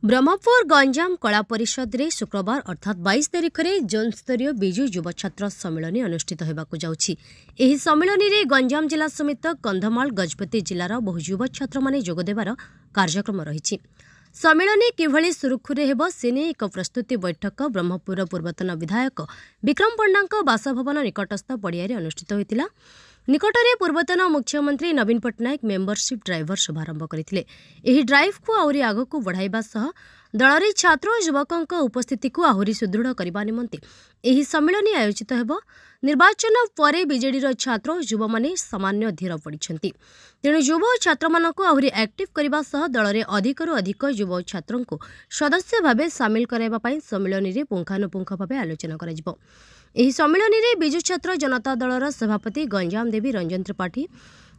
ब्रह्मपुर गंजाम कला परिषद रे शुक्रवार अर्थात 22 तारिख में जोन स्तरीय बिजु युव छात्र सम्मेलन अनुष्ठित होगाकू जाउछि। एही सम्मेलन रे गंजाम जिला समेत कंधमाल गजपति जिलार बहु युव छात्र माने जोग देबार कार्यक्रम रहिछि। सम्मेलन किभଳି सुरुखुरे हेबो सेने एक प्रस्तुति बैठक ब्रह्मपुर पूर्वतन विधायक विक्रम पंडा बासभवन निकटस्थ पड़िया अनुष्ठित होइतिला। निकटरे पूर्वतन मुख्यमंत्री नवीन पट्टनायक मेंबरशिप ड्राइवर शुभारंभ करथिले। एही ड्राइव को आउरी आगकू बढ़ाइबा सह दलरे छात्र और युवकंक उपस्थिति को आहुरी सुदृढ़ करबा निमंते एही सम्मेलन आयोजित हेबो। निर्वाचन परे बीजेडीर छात्र और युवा माने सामान्य धीर पड़िछंती। तेणु युव छात्र मानक आहुरी एक्टिव करबा सह दलरे अधिकरु अधिक युव छात्रंको सदस्य भाबे सामिल कराइबा पई सम्मेलन रे पुंखानुपुंख भाबे आलोचना कराजिबो। एही सम्मेलन रे बिजु छात्र जनता दलर सभापति गंजाम देवी रंजन त्रिपाठी,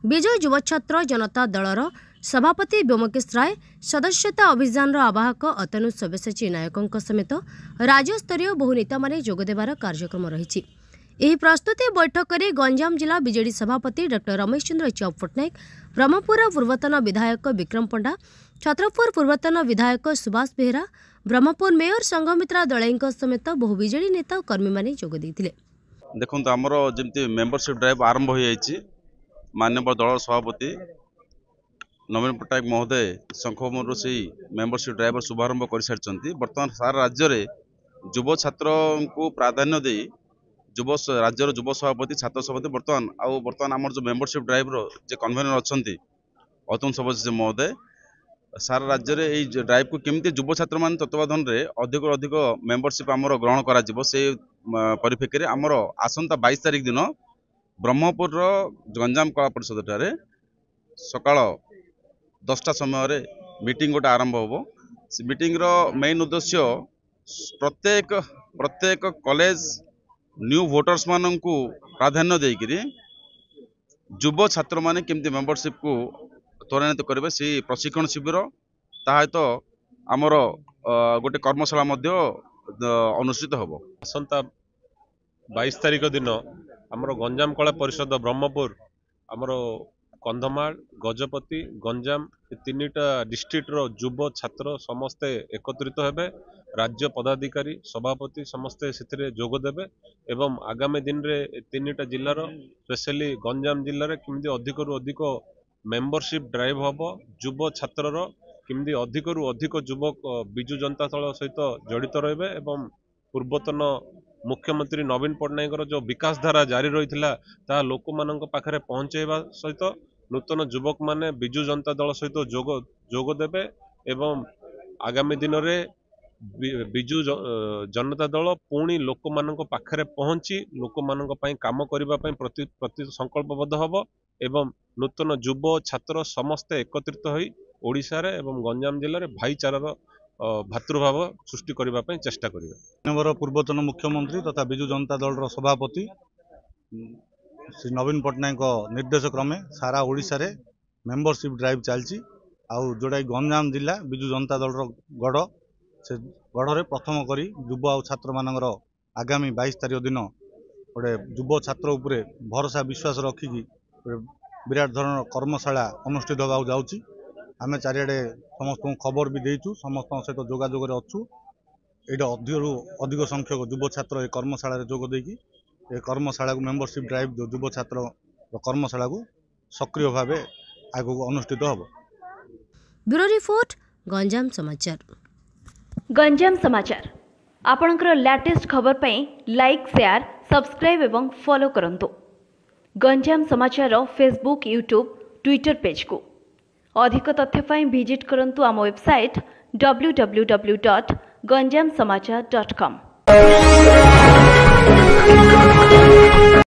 बिजु युव छात्र जनता दलर सभापति व्योमकेश राय, सदस्यता अभियान आवाहक अतनु सब्यसाची नायकों समेत राज्यस्तरीय बहु नेता माने जोग देबार कार्यक्रम रहिछि। एही प्रस्तुति बैठक में गंजाम जिला बीजेडी सभापति डॉ रमेश चंद्र चौप पट्टनायक, ब्रह्मपुर पूर्वतन विधायक विक्रम पंडा, छत्रपुर पूर्वतन विधायक सुभाष बेहरा, ब्रह्मपुर मेयर संघमित्रा दलैंक समेत बहु बीजेडी नेता कर्मी माने जोग देइतिले। देखंतु हमर जेमति मेंबरशिप ड्राइव आरंभ हो जाइछि। माननीय दल सभापति नवीन पट्टनायक महोदय शंखमूर से मेंबरशिप ड्राइव शुभारंभ कर सारी। बर्तमान सारा राज्य में युव छात्र को प्राधान्य दे राज्यर युव सभापति छात्र सभापति बर्तमान आम जो मेंबरशिप ड्राइव जो कन्वेनर अच्छा अतुल सब्यसाची महोदय सारा राज्य में यही ड्राइव को केमती युव छात्र मान तत्वाधान में अधिक अधिक मेंबरशिप आमर ग्रहण करा से परिप्रेक्षी में आमर आसंता 22 तारिख दिन ब्रह्मपुर गंजाम कला परिषद ठारे सकाळ 10टा समय मीटिंग गोटे आरंभ होबो। से मीटिंग रो मेन उद्देश्य प्रत्येक कॉलेज न्यू वोटर्स मानन को प्राधान्य देकरी युव छात्र माने केमती मेंबरशिप को त्वरान्वित करेंगे से प्रशिक्षण शिविर ताहित आमर गोटे कर्मशाला मध्य अनुष्ठित होबो। आसंता 22 तारिख दिन आमर गंजाम कला परिषद ब्रह्मपुर आमर कंधमाल गजपति गंजाम तीनटा डिस्ट्रिक्ट रो युव छात्र समस्ते एकत्रित हेबे। राज्य पदाधिकारी सभापति समस्ते से जोग देबे एवं आगामी दिन रे तीनटा जिल्लार स्पेशली गंजाम जिल्ला रे किमदी अधिकरु अधिक मेंबरशिप ड्राइव हबो। युव छात्रर किमदी अधिकरु अधिक युवक बिजु जनता दल सहित जड़ित रहिबे एवं पूर्वतन मुख्यमंत्री नवीन पट्टनायक जो विकास धारा जारी रही ता लोक मान पाखरे पहुंचेबा सहित नूतन युवक माने बिजु जनता दल सहित जोग देबे एवं आगामी दिन रे बिजु जनता दल पुणी लोक मान पाखरे पहुंची लोक मान काम करने प्रति संकल्पबद्ध हब एवं नूतन युव छात्र समस्ते एकत्रित होई ओडिशा रे एवं गंजाम जिले में भाईचारार भातृभाव सृष्टि करने चेष्टा करेंगे। पूर्वतन मुख्यमंत्री तथा बिजु जनता दल सभापति श्री नवीन पट्टनायक निर्देश क्रमे सारा ओडिशा रे मेंबरशिप ड्राइव चलती आउ जोड़ा गंजाम जिला बिजु जनता दल गढ़ से गढ़ प्रथम करी युव आ छात्र मानकर आगामी 22 तारिख दिन गोटे युव छात्र उपरे भरोसा विश्वास रखिकी विराट धरण कर्मशाला अनुष्ठित होगा जाऊँगी। आम चारिड़े समस्त खबर भी देचु समस्त सहित जोगाजोग अच्छु। यहाँ अधिक संख्यक युव छात्र ए कर्मशाला जोग देकी ए कर्मशाला को मेंबरशिप ड्राइव जो युव छात्र कर्मशाला को सक्रिय भाव आगे अनुष्ठित होब। ब्यूरो रिपोर्ट गंजाम समाचार। गंजाम समाचार आपणकर लेटेस्ट खबर पई लाइक शेयर सब्सक्राइब एवं फॉलो करंतु। गंजाम समाचार फेसबुक यूट्यूब ट्विटर पेज को अधिक तथ्य पई विजिट करंतु आम वेबसाइट www.ganjamsamachar.com।